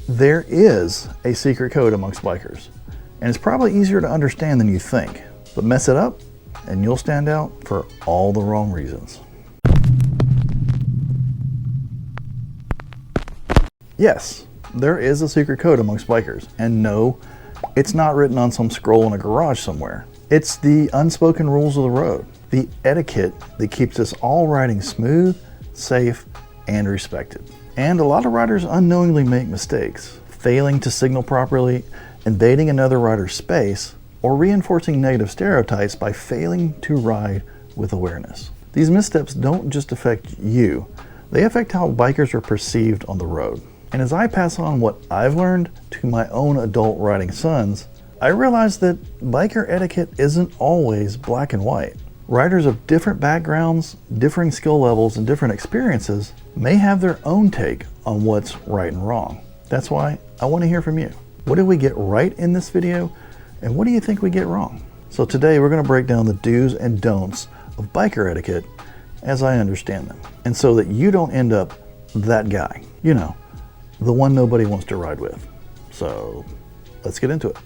There is a secret code amongst bikers, and it's probably easier to understand than you think, but mess it up and you'll stand out for all the wrong reasons. Yes, there is a secret code amongst bikers, and no, it's not written on some scroll in a garage somewhere. It's the unspoken rules of the road, the etiquette that keeps us all riding smooth, safe, and respected. And a lot of riders unknowingly make mistakes, failing to signal properly, invading another rider's space, or reinforcing negative stereotypes by failing to ride with awareness. These missteps don't just affect you, they affect how bikers are perceived on the road. And as I pass on what I've learned to my own adult riding sons, I realize that biker etiquette isn't always black and white. Riders of different backgrounds, differing skill levels, and different experiences may have their own take on what's right and wrong. That's why I want to hear from you. What did we get right in this video, and what do you think we get wrong? So today we're going to break down the do's and don'ts of biker etiquette as I understand them, and so that you don't end up that guy, you know, the one nobody wants to ride with. So let's get into it.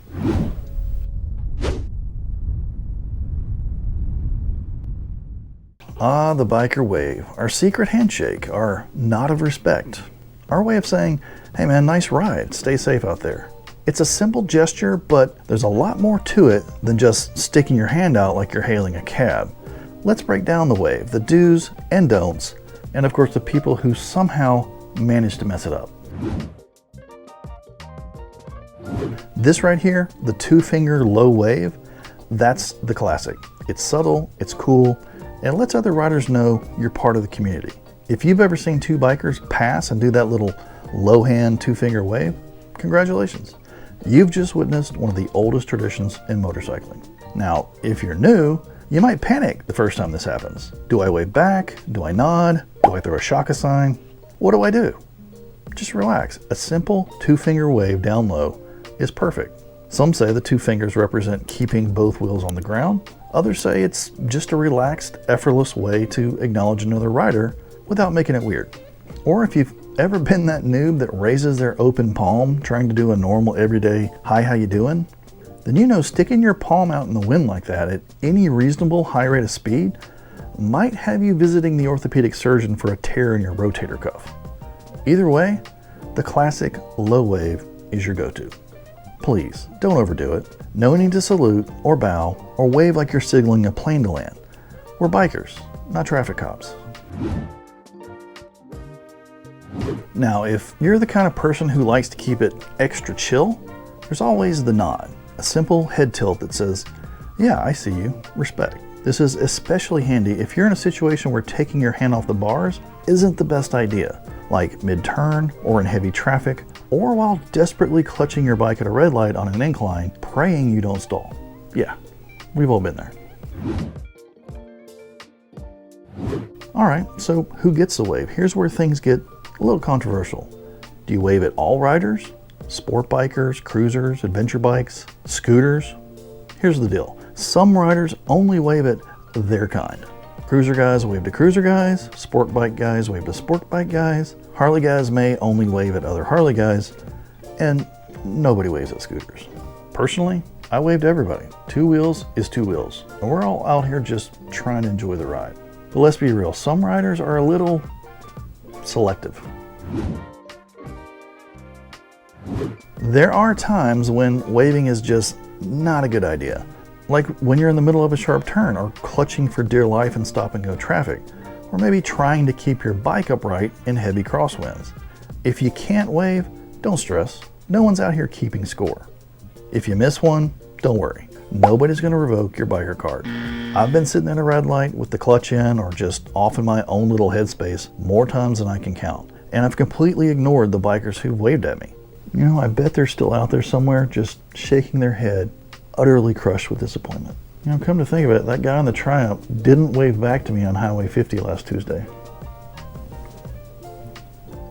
Ah, the biker wave, our secret handshake, our nod of respect, our way of saying, hey man, nice ride, stay safe out there. It's a simple gesture, but there's a lot more to it than just sticking your hand out like you're hailing a cab. Let's break down the wave, the do's and don'ts, and of course the people who somehow managed to mess it up. This right here, the two-finger low wave, that's the classic. It's subtle, it's cool, and it lets other riders know you're part of the community. If you've ever seen two bikers pass and do that little low hand two-finger wave, congratulations. You've just witnessed one of the oldest traditions in motorcycling. Now, if you're new, you might panic the first time this happens. Do I wave back? Do I nod? Do I throw a shaka sign? What do I do? Just relax. A simple two-finger wave down low is perfect. Some say the two fingers represent keeping both wheels on the ground. Others say it's just a relaxed, effortless way to acknowledge another rider without making it weird. Or if you've ever been that noob that raises their open palm trying to do a normal everyday, hi, how you doing? Then you know sticking your palm out in the wind like that at any reasonable high rate of speed might have you visiting the orthopedic surgeon for a tear in your rotator cuff. Either way, the classic low wave is your go-to. Please, don't overdo it. No need to salute or bow or wave like you're signaling a plane to land. We're bikers, not traffic cops. Now, if you're the kind of person who likes to keep it extra chill, there's always the nod, a simple head tilt that says, yeah, I see you, respect. This is especially handy if you're in a situation where taking your hand off the bars isn't the best idea, like mid-turn or in heavy traffic, or while desperately clutching your bike at a red light on an incline, praying you don't stall. Yeah, we've all been there. All right, so who gets the wave? Here's where things get a little controversial. Do you wave at all riders? Sport bikers, cruisers, adventure bikes, scooters? Here's the deal. Some riders only wave at their kind. Cruiser guys wave to cruiser guys, sport bike guys wave to sport bike guys, Harley guys may only wave at other Harley guys, and nobody waves at scooters. Personally, I wave to everybody. Two wheels is two wheels, and we're all out here just trying to enjoy the ride. But let's be real, some riders are a little selective. There are times when waving is just not a good idea. Like when you're in the middle of a sharp turn or clutching for dear life in stop and go traffic, or maybe trying to keep your bike upright in heavy crosswinds. If you can't wave, don't stress. No one's out here keeping score. If you miss one, don't worry. Nobody's gonna revoke your biker card. I've been sitting in a red light with the clutch in or just off in my own little headspace more times than I can count. And I've completely ignored the bikers who waved at me. You know, I bet they're still out there somewhere just shaking their head, utterly crushed with disappointment. You know, come to think of it, that guy on the Triumph didn't wave back to me on Highway 50 last Tuesday.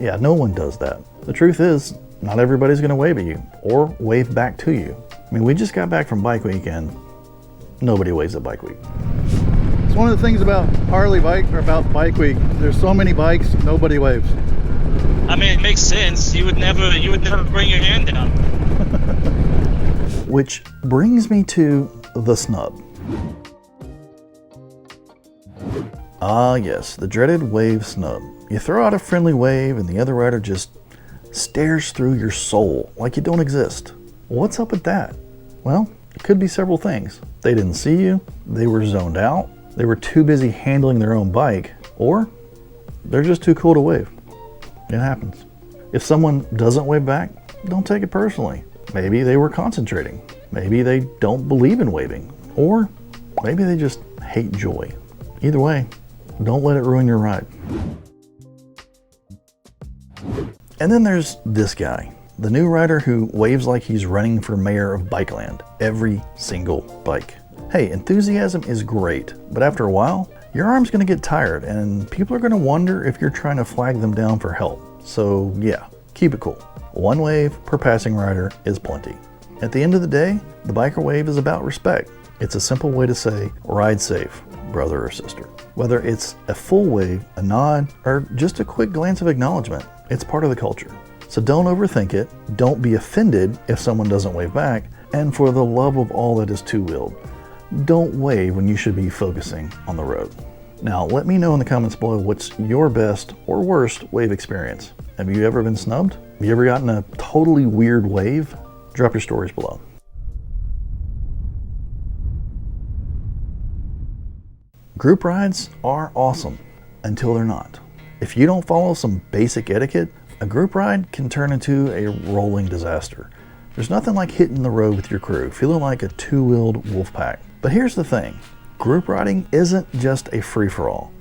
Yeah, no one does that. The truth is, not everybody's gonna wave at you or wave back to you. I mean, we just got back from Bike Week and nobody waves at Bike Week. It's one of the things about Harley Bike, or about Bike Week. There's so many bikes, nobody waves. I mean, it makes sense. You would never bring your hand down. Which brings me to the snub. Ah yes, the dreaded wave snub. You throw out a friendly wave and the other rider just stares through your soul like you don't exist. What's up with that? Well, it could be several things. They didn't see you, they were zoned out, they were too busy handling their own bike, or they're just too cool to wave. It happens. If someone doesn't wave back, don't take it personally. Maybe they were concentrating. Maybe they don't believe in waving. Or maybe they just hate joy. Either way, don't let it ruin your ride. And then there's this guy, the new rider who waves like he's running for mayor of Bikeland every single bike. Hey, enthusiasm is great, but after a while, your arm's gonna get tired and people are gonna wonder if you're trying to flag them down for help. So yeah, keep it cool. One wave per passing rider is plenty. At the end of the day, the biker wave is about respect. It's a simple way to say, ride safe, brother or sister. Whether it's a full wave, a nod, or just a quick glance of acknowledgement, it's part of the culture. So don't overthink it, don't be offended if someone doesn't wave back, and for the love of all that is two-wheeled, don't wave when you should be focusing on the road. Now, let me know in the comments below what's your best or worst wave experience. Have you ever been snubbed? Have you ever gotten a totally weird wave? Drop your stories below. Group rides are awesome until they're not. If you don't follow some basic etiquette, a group ride can turn into a rolling disaster. There's nothing like hitting the road with your crew, feeling like a two-wheeled wolf pack. But here's the thing, group riding isn't just a free-for-all.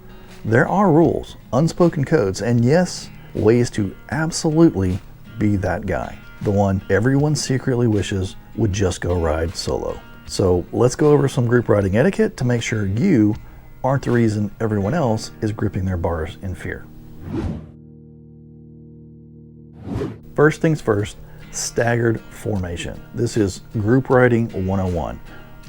There are rules, unspoken codes, and yes, ways to absolutely be that guy. The one everyone secretly wishes would just go ride solo. So let's go over some group riding etiquette to make sure you aren't the reason everyone else is gripping their bars in fear. First things first, staggered formation. This is group riding 101,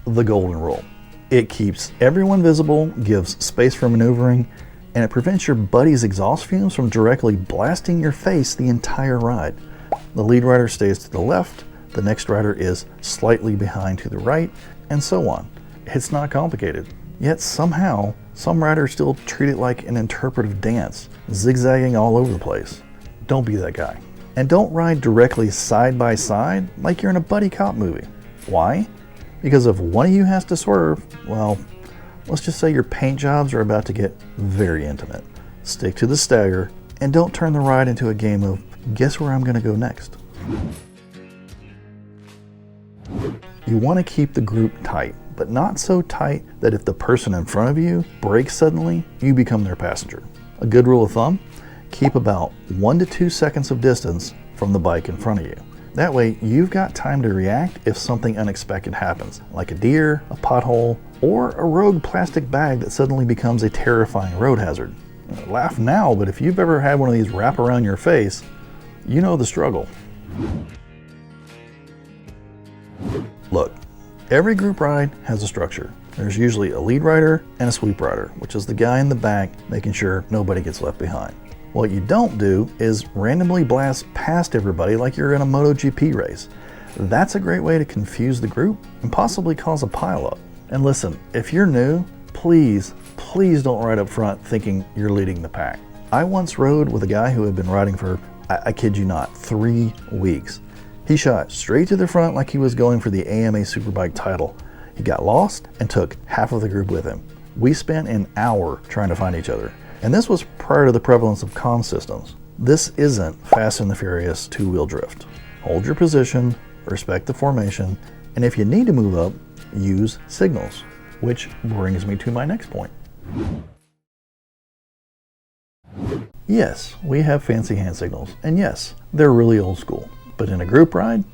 the golden rule. It keeps everyone visible, gives space for maneuvering, and it prevents your buddy's exhaust fumes from directly blasting your face the entire ride. The lead rider stays to the left, the next rider is slightly behind to the right, and so on. It's not complicated. Yet somehow, some riders still treat it like an interpretive dance, zigzagging all over the place. Don't be that guy. And don't ride directly side by side like you're in a buddy cop movie. Why? Because if one of you has to swerve, well, let's just say your paint jobs are about to get very intimate. Stick to the stagger and don't turn the ride into a game of guess where I'm gonna go next. You want to keep the group tight, but not so tight that if the person in front of you brakes suddenly, you become their passenger. A good rule of thumb, keep about 1 to 2 seconds of distance from the bike in front of you. That way, you've got time to react if something unexpected happens, like a deer, a pothole, or a rogue plastic bag that suddenly becomes a terrifying road hazard. Laugh now, but if you've ever had one of these wrap around your face, you know the struggle. Look, every group ride has a structure. There's usually a lead rider and a sweep rider, which is the guy in the back making sure nobody gets left behind. What you don't do is randomly blast past everybody like you're in a MotoGP race. That's a great way to confuse the group and possibly cause a pileup. And listen, if you're new, please don't ride up front thinking you're leading the pack. I once rode with a guy who had been riding for, I kid you not, 3 weeks. He shot straight to the front like he was going for the AMA Superbike title. He got lost and took half of the group with him. We spent an hour trying to find each other. And this was prior to the prevalence of comm systems. This isn't Fast and the Furious two-wheel drift. Hold your position, respect the formation, and if you need to move up, use signals. Which brings me to my next point. Yes, we have fancy hand signals, and yes, they're really old school. But in a group ride,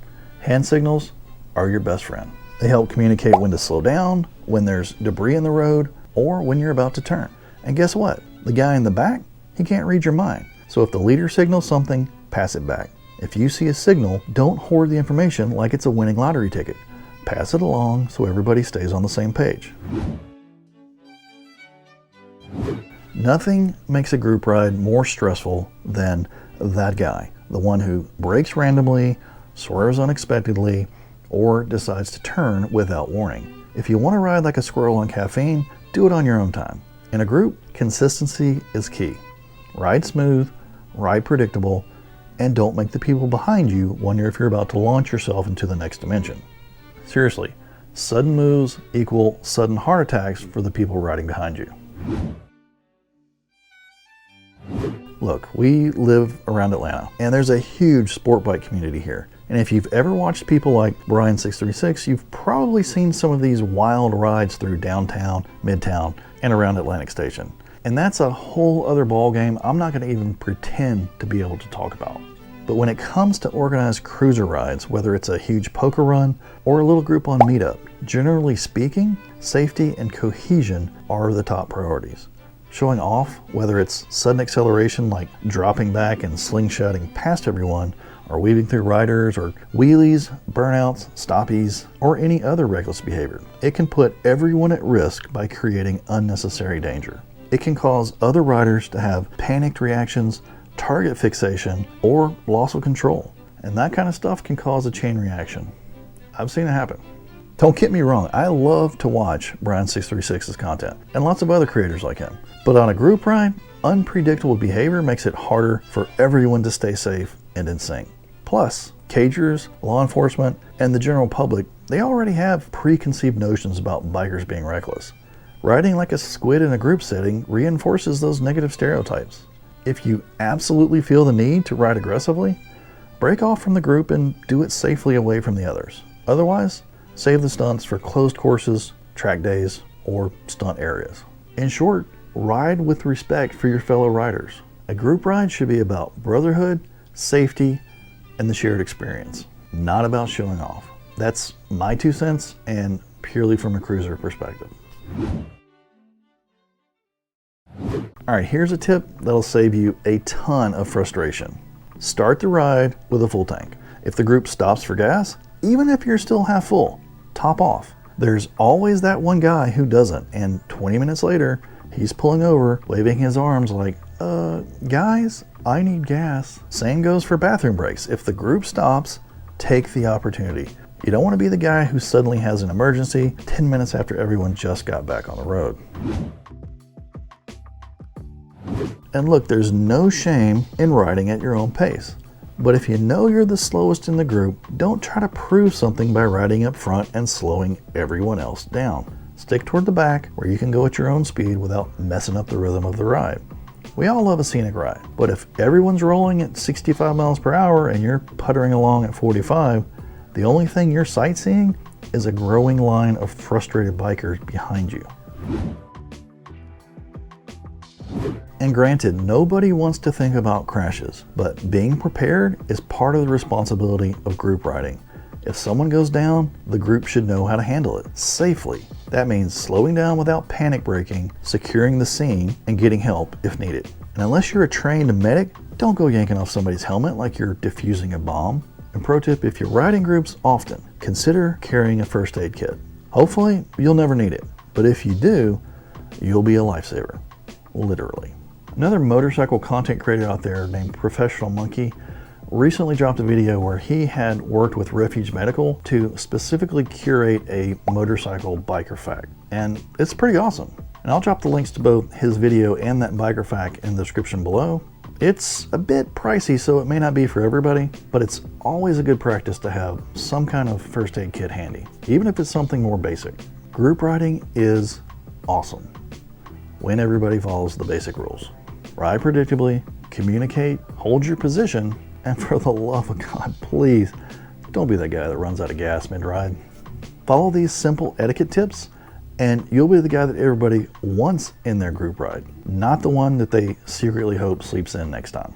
hand signals are your best friend. They help communicate when to slow down, when there's debris in the road, or when you're about to turn. And guess what? The guy in the back, he can't read your mind. So if the leader signals something, pass it back. If you see a signal, don't hoard the information like it's a winning lottery ticket. Pass it along so everybody stays on the same page. Nothing makes a group ride more stressful than that guy, the one who brakes randomly, swerves unexpectedly, or decides to turn without warning. If you want to ride like a squirrel on caffeine, do it on your own time. In a group, consistency is key. Ride smooth, ride predictable, and don't make the people behind you wonder if you're about to launch yourself into the next dimension. Seriously, sudden moves equal sudden heart attacks for the people riding behind you. Look, we live around Atlanta, and there's a huge sport bike community here. And if you've ever watched people like Brian636, you've probably seen some of these wild rides through downtown, midtown, and around Atlantic Station. And that's a whole other ballgame I'm not going to even pretend to be able to talk about. But when it comes to organized cruiser rides, whether it's a huge poker run or a little group on meetup, generally speaking, safety and cohesion are the top priorities. Showing off, whether it's sudden acceleration like dropping back and slingshotting past everyone, or weaving through riders, or wheelies, burnouts, stoppies, or any other reckless behavior, it can put everyone at risk by creating unnecessary danger. It can cause other riders to have panicked reactions, target fixation, or loss of control. And that kind of stuff can cause a chain reaction. I've seen it happen. Don't get me wrong, I love to watch Brian636's content, and lots of other creators like him. But on a group ride, unpredictable behavior makes it harder for everyone to stay safe and in sync. Plus, cagers, law enforcement, and the general public, they already have preconceived notions about bikers being reckless. Riding like a squid in a group setting reinforces those negative stereotypes. If you absolutely feel the need to ride aggressively, break off from the group and do it safely away from the others. Otherwise, save the stunts for closed courses, track days, or stunt areas. In short, ride with respect for your fellow riders. A group ride should be about brotherhood, safety, and the shared experience, not about showing off. That's my 2 cents, and purely from a cruiser perspective. All right, here's a tip that'll save you a ton of frustration. Start the ride with a full tank. If the group stops for gas, even if you're still half full, top off. There's always that one guy who doesn't, and 20 minutes later, he's pulling over, waving his arms like, guys, I need gas. Same goes for bathroom breaks. If the group stops, take the opportunity. You don't want to be the guy who suddenly has an emergency 10 minutes after everyone just got back on the road. And look, there's no shame in riding at your own pace. But if you know you're the slowest in the group, don't try to prove something by riding up front and slowing everyone else down. Stick toward the back where you can go at your own speed without messing up the rhythm of the ride. We all love a scenic ride, but if everyone's rolling at 65 miles per hour and you're puttering along at 45, the only thing you're sightseeing is a growing line of frustrated bikers behind you. And granted, nobody wants to think about crashes, but being prepared is part of the responsibility of group riding. If someone goes down, the group should know how to handle it safely. That means slowing down without panic braking, securing the scene, and getting help if needed. And unless you're a trained medic, don't go yanking off somebody's helmet like you're defusing a bomb. And pro tip, if you're riding groups often, consider carrying a first aid kit. Hopefully, you'll never need it, but if you do, you'll be a lifesaver, literally. Another motorcycle content creator out there named Professional Monkey recently dropped a video where he had worked with Refuge Medical to specifically curate a motorcycle BikerFAK, and it's pretty awesome. And I'll drop the links to both his video and that BikerFAK in the description below. It's a bit pricey, so it may not be for everybody, but it's always a good practice to have some kind of first aid kit handy, even if it's something more basic. Group riding is awesome when everybody follows the basic rules. Ride predictably, communicate, hold your position, and for the love of God, please don't be that guy that runs out of gas mid-ride. Follow these simple etiquette tips and you'll be the guy that everybody wants in their group ride, not the one that they secretly hope sleeps in next time.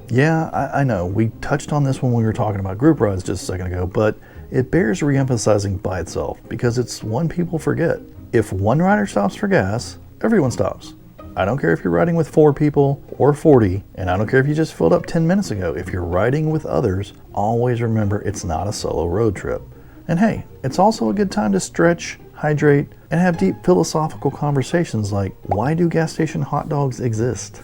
Yeah, I know, we touched on this when we were talking about group rides just a second ago, but it bears re-emphasizing by itself because it's one people forget. If one rider stops for gas, everyone stops. I don't care if you're riding with 4 people or 40, and I don't care if you just filled up 10 minutes ago. If you're riding with others, always remember it's not a solo road trip. And hey, it's also a good time to stretch, hydrate, and have deep philosophical conversations like, why do gas station hot dogs exist?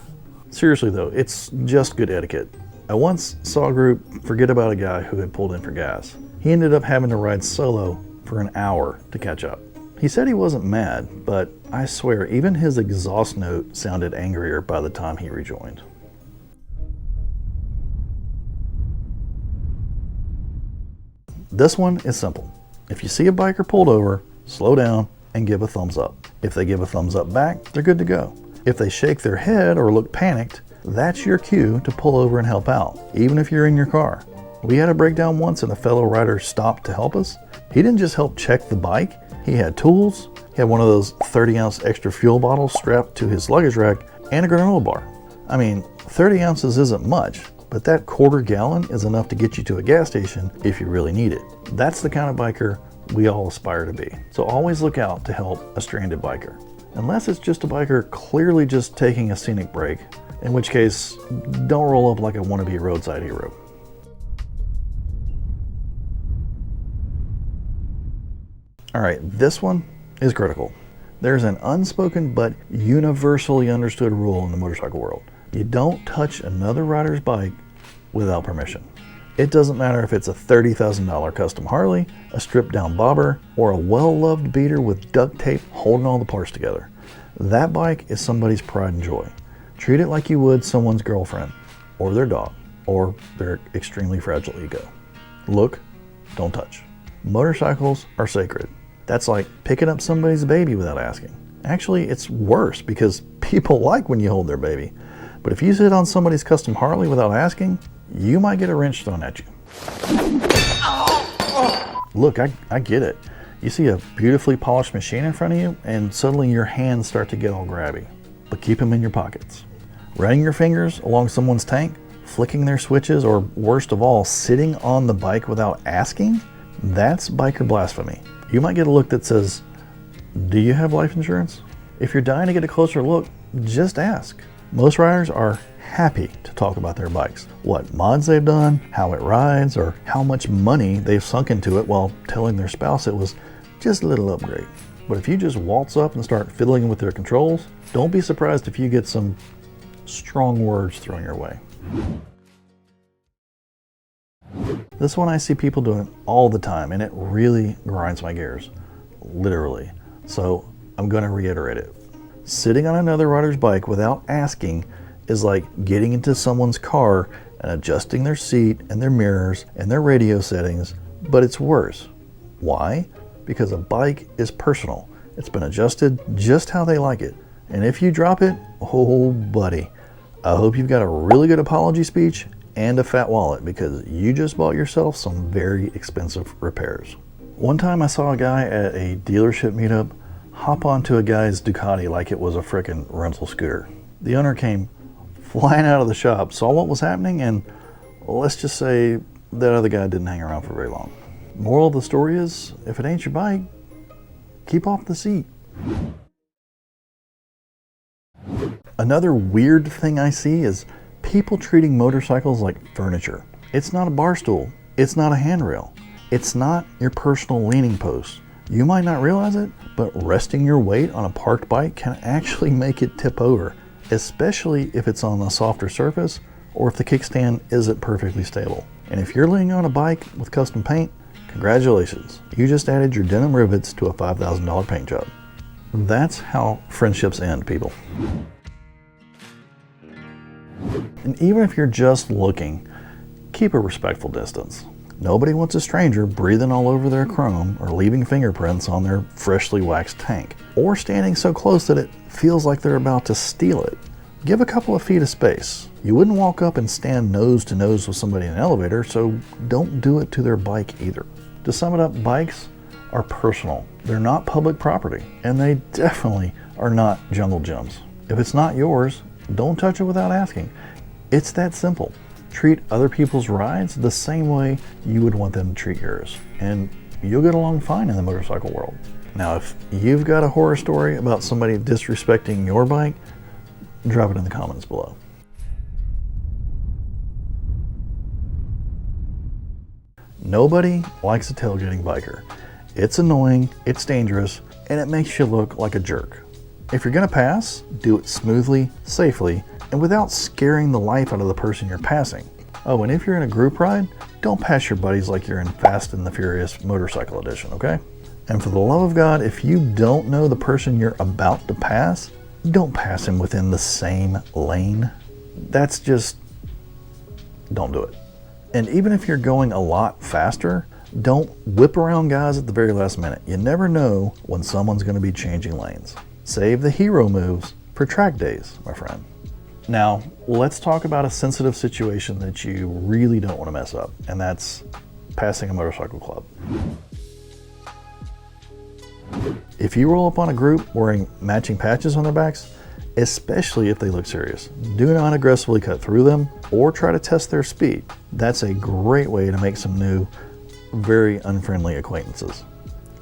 Seriously though, it's just good etiquette. I once saw a group forget about a guy who had pulled in for gas. He ended up having to ride solo for an hour to catch up. He said he wasn't mad, but I swear even his exhaust note sounded angrier by the time he rejoined. This one is simple. If you see a biker pulled over, slow down and give a thumbs up. If they give a thumbs up back, they're good to go. If they shake their head or look panicked, that's your cue to pull over and help out, even if you're in your car. We had a breakdown once and a fellow rider stopped to help us. He didn't just help check the bike, he had tools. He had one of those 30-ounce extra fuel bottles strapped to his luggage rack and a granola bar. I mean, 30 ounces isn't much, but that quarter gallon is enough to get you to a gas station if you really need it. That's the kind of biker we all aspire to be. So always look out to help a stranded biker. Unless it's just a biker clearly just taking a scenic break, in which case, don't roll up like a wannabe roadside hero. All right, this one is critical. There's an unspoken but universally understood rule in the motorcycle world. You don't touch another rider's bike without permission. It doesn't matter if it's a $30,000 custom Harley, a stripped down bobber, or a well-loved beater with duct tape holding all the parts together. That bike is somebody's pride and joy. Treat it like you would someone's girlfriend, or their dog, or their extremely fragile ego. Look, don't touch. Motorcycles are sacred. That's like picking up somebody's baby without asking. Actually, it's worse because people like when you hold their baby. But if you sit on somebody's custom Harley without asking, you might get a wrench thrown at you. Look, I get it. You see a beautifully polished machine in front of you and suddenly your hands start to get all grabby. But keep them in your pockets. Running your fingers along someone's tank, flicking their switches, or worst of all, sitting on the bike without asking, that's biker blasphemy. You might get a look that says, do you have life insurance? If you're dying to get a closer look, just ask. Most riders are happy to talk about their bikes, what mods they've done, how it rides, or how much money they've sunk into it while telling their spouse it was just a little upgrade. But if you just waltz up and start fiddling with their controls, don't be surprised if you get some strong words thrown your way. This one I see people doing all the time and it really grinds my gears, literally. So I'm going to reiterate it. Sitting on another rider's bike without asking is like getting into someone's car and adjusting their seat and their mirrors and their radio settings, but it's worse. Why? Because a bike is personal. It's been adjusted just how they like it. And if you drop it, oh buddy, I hope you've got a really good apology speech and a fat wallet because you just bought yourself some very expensive repairs. One time I saw a guy at a dealership meetup hop onto a guy's Ducati like it was a frickin' rental scooter. The owner came flying out of the shop, saw what was happening, and let's just say that other guy didn't hang around for very long. Moral of the story is, if it ain't your bike, keep off the seat. Another weird thing I see is people treating motorcycles like furniture. It's not a bar stool. It's not a handrail. It's not your personal leaning post. You might not realize it, but resting your weight on a parked bike can actually make it tip over, especially if it's on a softer surface or if the kickstand isn't perfectly stable. And if you're leaning on a bike with custom paint, congratulations. You just added your denim rivets to a $5,000 paint job. That's how friendships end, people. And even if you're just looking, keep a respectful distance. Nobody wants a stranger breathing all over their chrome or leaving fingerprints on their freshly waxed tank, or standing so close that it feels like they're about to steal it. Give a couple of feet of space. You wouldn't walk up and stand nose to nose with somebody in an elevator, so don't do it to their bike either. To sum it up, bikes are personal. They're not public property, and they definitely are not jungle gyms. If it's not yours, don't touch it without asking. It's that simple. Treat other people's rides the same way you would want them to treat yours, and you'll get along fine in the motorcycle world. Now, if you've got a horror story about somebody disrespecting your bike, drop it in the comments below. Nobody likes a tailgating biker. It's annoying, it's dangerous, and it makes you look like a jerk. If you're gonna pass, do it smoothly, safely, and without scaring the life out of the person you're passing. Oh, and if you're in a group ride, don't pass your buddies like you're in Fast and the Furious Motorcycle Edition, okay? And for the love of God, if you don't know the person you're about to pass, don't pass him within the same lane. That's just, don't do it. And even if you're going a lot faster, don't whip around guys at the very last minute. You never know when someone's going to be changing lanes. Save the hero moves for track days, my friend. Now, let's talk about a sensitive situation that you really don't want to mess up, and that's passing a motorcycle club. If you roll up on a group wearing matching patches on their backs, especially if they look serious, do not aggressively cut through them or try to test their speed. That's a great way to make some new, very unfriendly acquaintances.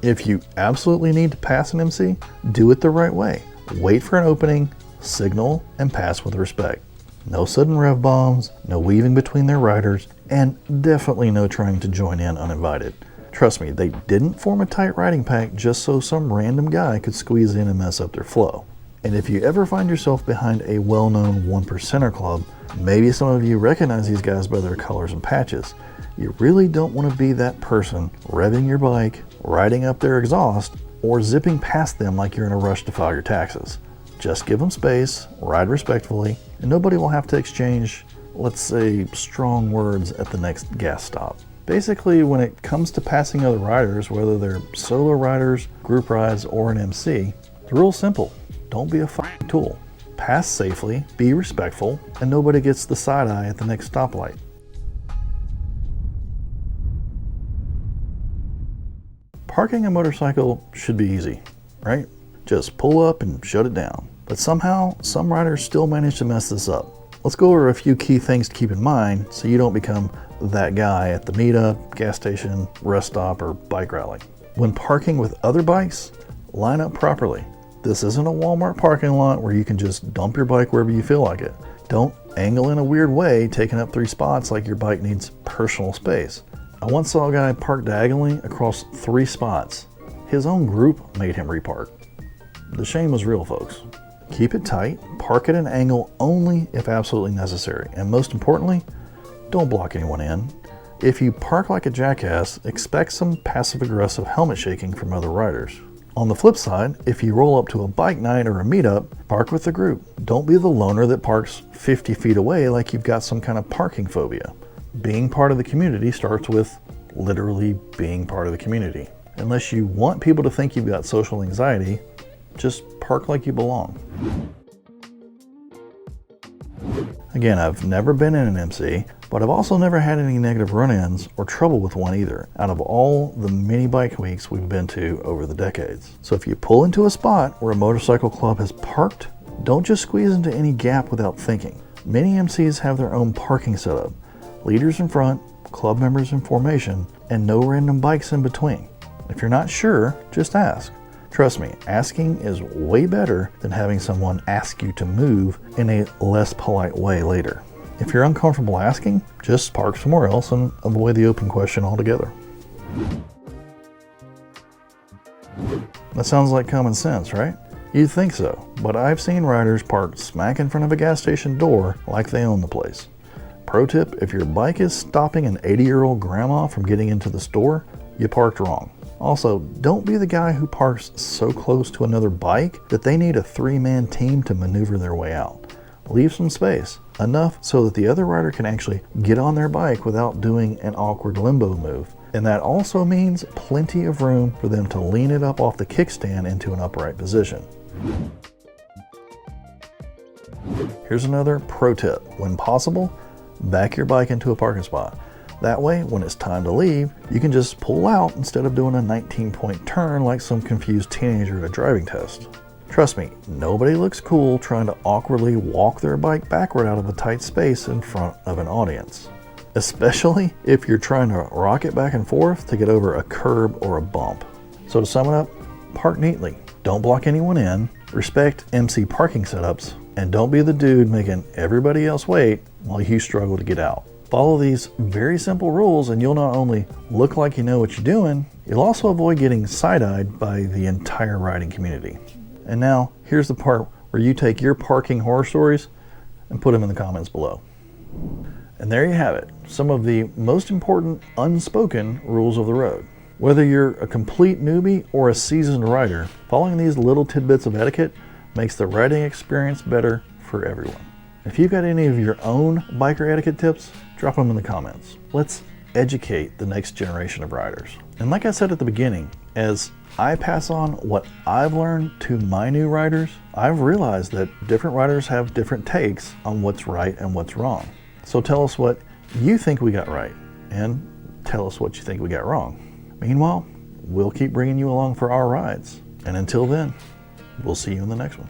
If you absolutely need to pass an MC, do it the right way. Wait for an opening, signal, and pass with respect. No sudden rev bombs, no weaving between their riders, and definitely no trying to join in uninvited. Trust me, they didn't form a tight riding pack just so some random guy could squeeze in and mess up their flow. And if you ever find yourself behind a well-known 1%er club, maybe some of you recognize these guys by their colors and patches. You really don't want to be that person revving your bike, riding up their exhaust, or zipping past them like you're in a rush to file your taxes. Just give them space, ride respectfully, and nobody will have to exchange, let's say, strong words at the next gas stop. Basically, when it comes to passing other riders, whether they're solo riders, group rides, or an MC, the rule's simple. Don't be a f***ing tool. Pass safely, be respectful, and nobody gets the side eye at the next stoplight. Parking a motorcycle should be easy, right? Just pull up and shut it down. But somehow, some riders still manage to mess this up. Let's go over a few key things to keep in mind so you don't become that guy at the meetup, gas station, rest stop, or bike rally. When parking with other bikes, line up properly. This isn't a Walmart parking lot where you can just dump your bike wherever you feel like it. Don't angle in a weird way, taking up 3 spots like your bike needs personal space. I once saw a guy park diagonally across 3 spots. His own group made him repark. The shame was real, folks. Keep it tight, park at an angle only if absolutely necessary, and most importantly, don't block anyone in. If you park like a jackass, expect some passive-aggressive helmet shaking from other riders. On the flip side, if you roll up to a bike night or a meetup, park with the group. Don't be the loner that parks 50 feet away like you've got some kind of parking phobia. Being part of the community starts with literally being part of the community. Unless you want people to think you've got social anxiety, just park like you belong. Again, I've never been in an MC, but I've also never had any negative run-ins or trouble with one either, out of all the many bike weeks we've been to over the decades. So if you pull into a spot where a motorcycle club has parked, don't just squeeze into any gap without thinking. Many MCs have their own parking setup, leaders in front, club members in formation, and no random bikes in between. If you're not sure, just ask. Trust me, asking is way better than having someone ask you to move in a less polite way later. If you're uncomfortable asking, just park somewhere else and avoid the open question altogether. That sounds like common sense, right? You'd think so, but I've seen riders park smack in front of a gas station door like they own the place. Pro tip, if your bike is stopping an 80-year-old grandma from getting into the store, you parked wrong. Also, don't be the guy who parks so close to another bike that they need a 3-man team to maneuver their way out. Leave some space, enough so that the other rider can actually get on their bike without doing an awkward limbo move. And that also means plenty of room for them to lean it up off the kickstand into an upright position. Here's another pro tip. When possible, back your bike into a parking spot. That way, when it's time to leave, you can just pull out instead of doing a 19-point turn like some confused teenager at a driving test. Trust me, nobody looks cool trying to awkwardly walk their bike backward out of a tight space in front of an audience. Especially if you're trying to rock it back and forth to get over a curb or a bump. So to sum it up, park neatly, don't block anyone in, respect MC parking setups, and don't be the dude making everybody else wait while you struggle to get out. Follow these very simple rules and you'll not only look like you know what you're doing, you'll also avoid getting side-eyed by the entire riding community. And now, here's the part where you take your parking horror stories and put them in the comments below. And there you have it, some of the most important unspoken rules of the road. Whether you're a complete newbie or a seasoned rider, following these little tidbits of etiquette makes the riding experience better for everyone. If you've got any of your own biker etiquette tips, drop them in the comments. Let's educate the next generation of riders. And like I said at the beginning, as I pass on what I've learned to my new riders, I've realized that different riders have different takes on what's right and what's wrong. So tell us what you think we got right, and tell us what you think we got wrong. Meanwhile, we'll keep bringing you along for our rides. And until then, we'll see you in the next one.